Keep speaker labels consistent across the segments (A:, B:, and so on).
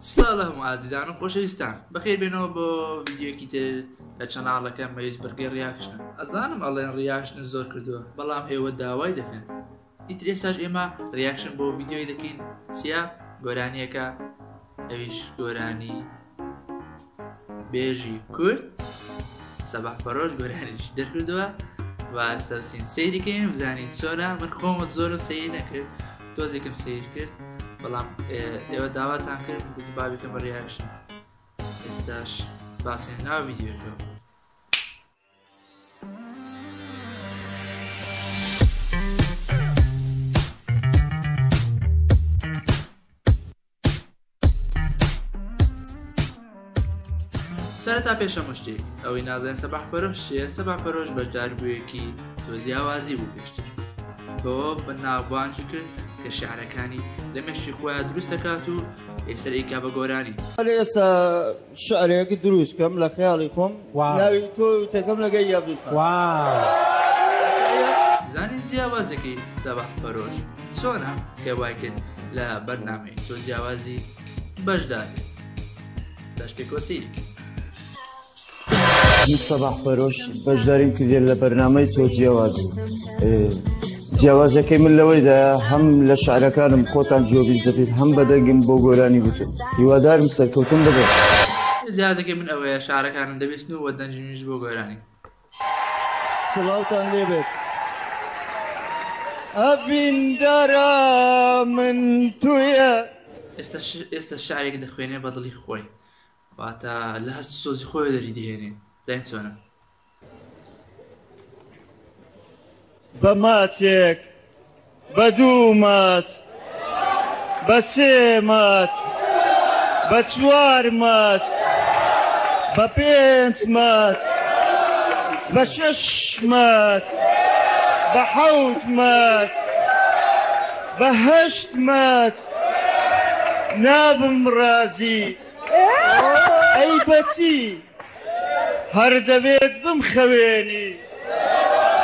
A: سڵام ئازیزان و خۆشەویستان بەخێر بێنەوە بۆ ڤیدیۆیەکی تر لە چەناڵەکەم مەیز بەرگەی ڕیاکشنە. ئەزانم ئەڵێن ڕیاکشن زۆر کردووە بەڵام ئێوە داوای دەکەن. ئیتر ئێستاش ئێمە ڕیاکشن بۆ ڤیدیۆی دەکەین چییە؟ گۆرانیەکە، ئەویش گۆرانی بێژی کورد سەباح پەرۆش گۆرانیش دەرکردووە و ئێستا بچین سەیریکەین بزانین چۆنە. من خۆمە زۆر و سەیر نەکرد، تۆزێکم سیر کرد بەڵام ئێوە داواتان کرد بابیکەم بە ڕیاکشن. ئێستاش باسێن ناو ڤیدیۆکەوە. سەرەتا پێشەم شتێک ئەوەی نازانین سەباح پەرۆش چییە. سەباح پەرۆش بەشدار بوویەکی تۆزیاوازی بوو پێشتر، بەوە بەناوبانگی کرد کە شیعرەکانی لە مێشتی خۆیان دروست دەکات و ئێستا ئیکا بە گۆرانی.
B: ئێستا شعرێکی دروست کەم لە خەیاڵی خۆم ناوی تۆ تێکەم لەگەی یابدوخان.
A: زانین جیاوازەکەی سەباح پەرۆش چۆنە کە وای کرد لە بەرنامەی تۆزیاوازی بەشدار بێت. داش پێکۆسیرێک
B: من سەباح پەرۆش بەشداریم کردێت لە بەرنامەی تۆ جیاوازی. جیاوازەکەی من لەوەیدا هەم لە شعرەکانم خۆتان جۆبیز دەبێت هەم بەدەنگم بۆ گۆرانی بوتم. هیوادارم سەرکەوتن ببێت.
A: جیاوازەکەی من ئەوەیە شعرەکانم دەبێتن و وەدەنجمیش بۆ گۆرانی.
B: سڵاوتان لێبێت. ئەبیندارە من تویە.
A: ئێستا شعرێک دەخوێنێ بە دڵی خۆی واتە لە هەست سۆزی خۆی دەری دێنێ. داین چۆنە؟
B: بە ماتێک، بە دوو مات، بە سێ مات، بە چوار مات، بە پێنج مات، بە شەش مات، بە حەوت مات، بە هەشت مات نابم ڕازی. ئەی بەچی هەر دەبێت بمخەوێنی،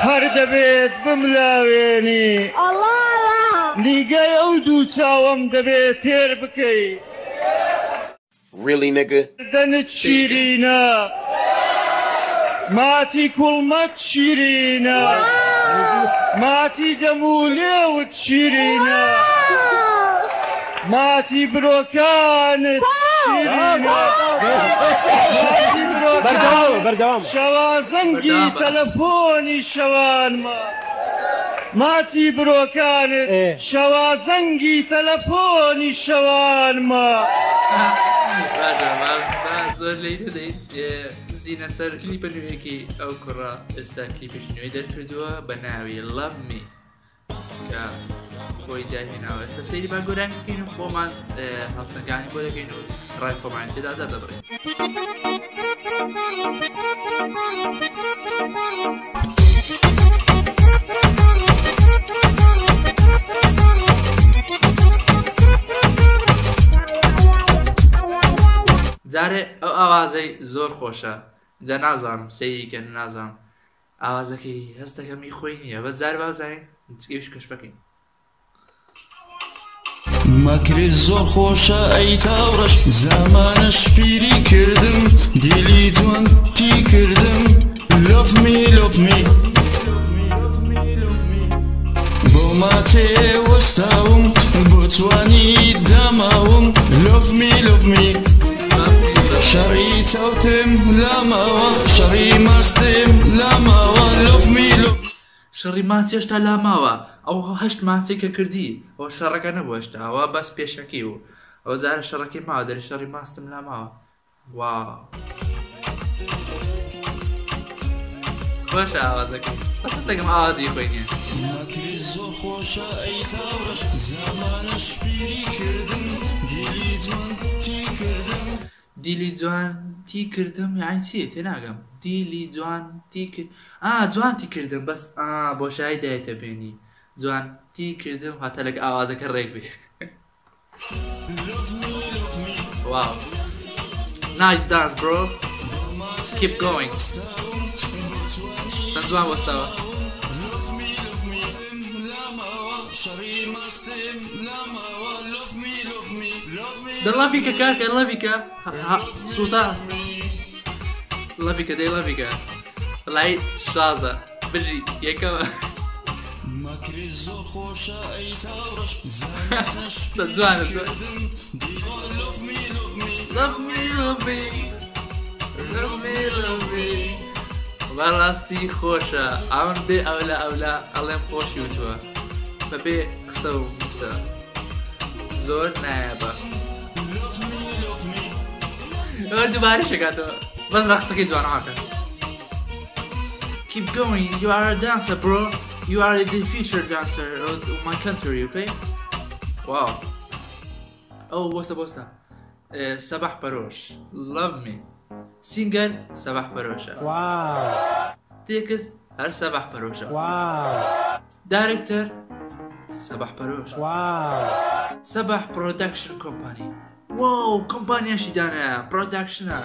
B: هەر دەبێت بملاوێنی. نیگای ئەو دوو چاوەم دەبێت تێر بکەی.
C: Really, nigga?
B: دەنت شیرینە، ماتی کوڵمەت شیرینە، ماتی دەمولێوت شیرینە، ماتی برۆکانت شیرینە، ماتی برۆکان شەوازەنگی تەلەفۆنی شەوانمە، ماتی برۆکانت شەوازەنگی تەلەفۆنی شەوانمە.
A: زۆر لی دەدەیت زیینە سەر کلیپە نوێیەکی ئەو کوڕە ئێستا کلیپش نوێی دەرکردووە بە ناوی Love Me کە خۆی داهێناوە. ئێستا سەیری با گۆرانی بکەین و خۆمان هەڵسەنگانی بۆ دەکەین و ڕای خۆمان پێدا دەبڕین. جارێ ئەو ئاوازەی زۆر خۆشە، جا نازانم سەیریکە نازانم ئاوازەکەی هەستەکەمی خۆی نییە. بە زار بازانین چکیش کەش بکەین.
D: مەکری زۆر خۆشە ئەی تاوڕەش زەمانە شپیری کردم دیلی جوان تی کردم. Love me, love me بۆ ماتێ وەستاوم بۆ توانی دەماوم. Love me, love me شەڕی چاوتم لاماوە شەڕی ماستم لاماوە. Love me, love me
A: شەڕی ماچ هێشتا لاماوە. ئەو هەشت ماچێک کە کردی ئەوە شەڕەکە نەبوو هێشتا، ئەوە بەس پێشەکی بوو. ئەو زارە شەڕەکەی ماوە دەری شەڕی ماستم لاماوە. واو خۆشە ئاوازەکەی، بەستەکەم ئاوازی خۆی نییە.
D: مەکری زۆر خۆشە ئەی تاوڕەش زەمانە شپیری کردم دیلی جوان تی کردم.
A: دیلی جوان تی کردم یعنی چیە تێناگەم. دیلی جوان تی کرد جوان تی کردم بەس بۆ شای دایەتە بێنی جوان تی کردم هاتە لەگە ئاوازەکە ڕێک بێ. واو نایس دانس برۆ keep going. چەند جوان وەستاوە.
D: شەڕی ماستم لاماوە. Love me, love me, love me
A: دلافيكا كاكا لافيكا سلطان لافيكا دي لافيكا طلعي شازة بجي يا كما
D: مكري الزور خوشة أي تورش زمانش
A: زمان
D: love me
A: love me بەڕاستی خۆشە ئەوان بێ ئەولا ئەڵێم خۆشی وتووە بەبێ قسە و میسە زۆر نایابە دووبارە شکاتەوە بەس ڕقسەکەی جوانەکە Keep going, you are a dancer bro, you are the future dancer of my country, okay? Wow. Oh, بۆستە سەباح بەرۆش love me سینگەر سەباح بەرۆشە تێکست هەر سەباح بەرۆشە دایرێکتەر سەباح بەرۆشە سەباح پرۆدەکشن کۆمپانی واو کۆمپانیاشی دانایە پرۆدەکشنە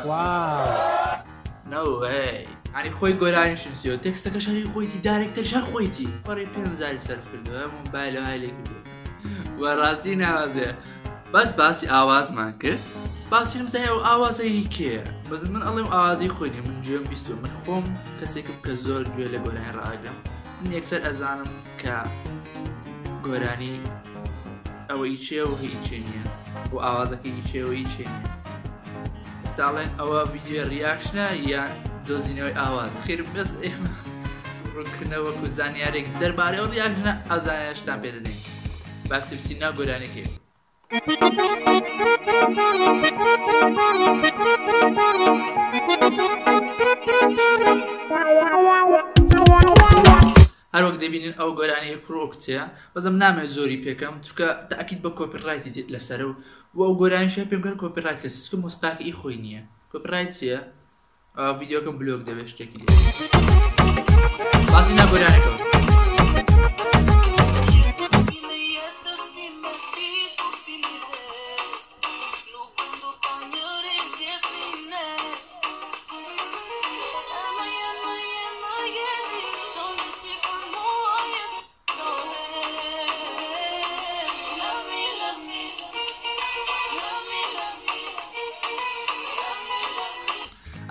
A: no way ینی خۆی گۆرانیشن سیەوە تێکستەکە شەری خۆیتی دایرێکتەر شەر خۆیتی پەڕی 5,000 سەرف کردووە مۆبایل های لێ کردووە بەڕاستی ناوازەیە بەس باسی ئاوازمان کرد باسی نمزای ئەو ئاوازەی کێیە بەزن من ئەڵێم ئاوازی خۆینی من گوێم بیستوە من خۆم کەسێکم کە زۆر گوێ لە گۆرانی ڕاگرم من یەکسەر ئەزانم کە گۆرانی ئەوە ئیچێ و هیچێ نییە بۆ ئاوازەکە هیچێ و هیچێ نییە ئێستا ئەڵێن ئەوە ڤیدیۆ ریاکشنە یان دۆزینەوەی ئاواز خێر بەس ئێمە ڕوونکردنەوەکو زانیارێک دەربارەی ئەو ریاکشنە ئەو زانیارشتان پێ دەدەین باسی بچین ناو گۆرانێکی هەر وەک دەبینین ئەو گۆرانەیە پرۆکتەیە بەزەم نامێت زۆری پێکەم چونکە تاکید بە کۆپیڕایتی لەسەر و ئەو گۆرانیشە پێم کرد کۆپیڕایت لەسەر چونکە مۆسیقاکە ئی خۆی نییە کۆپیڕایت چییە؟ ڤیدیۆکەم بلۆگ دەبێت شتێکی لێ باسی ناو گۆرانێکەوە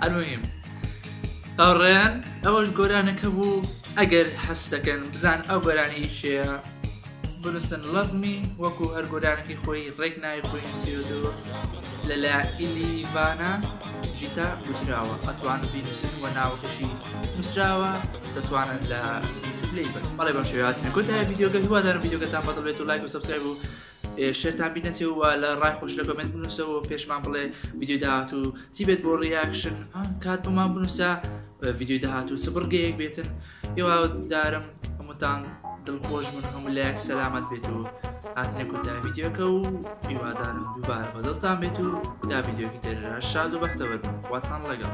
A: المهم ئەوڕێن ئەوەش گۆرانەکە بوو ئەگەر حەس دەکەن بزان ئەو گۆرانی ئیشەیە بنووسن love me وەکو هەر گۆرانێکی خۆی ڕێک ناوی خۆی نووسیوە لەلا ئیلیڤانە جیتا گوتراوە ئەتوانن بینووسن و ناوەکەشی نووسراوە دەتوانن لە یوتیوب لێی بن بەڵێ بەم شێوە هاتینە کۆتایی ڤیدیۆکە هیوادارم ڤیدیۆکەتان بەدڵ بێت و لایک و سەبسکرایب و شێرتان بینەچێەوە لە ڕای خۆش لە کۆمنت بنووسەوە پێشمان بڵێ ڤیدیۆ داهاتوو چی بێت بۆ ڕیاکشن کات بۆمان بنووسە ڤیدیۆ داهاتوو چ بڕگەیەک بێتن هیوادارم هەمووتان دڵخۆش بن هەموو لایەک سەلامەت بێت و هاتنە کۆتایی ڤیدیۆکە و هیوادارم دووبارە بەدڵتان بێت و دا ڤیدیۆکی تر شاد و بەختەوەر بن خواتان لەگەڵ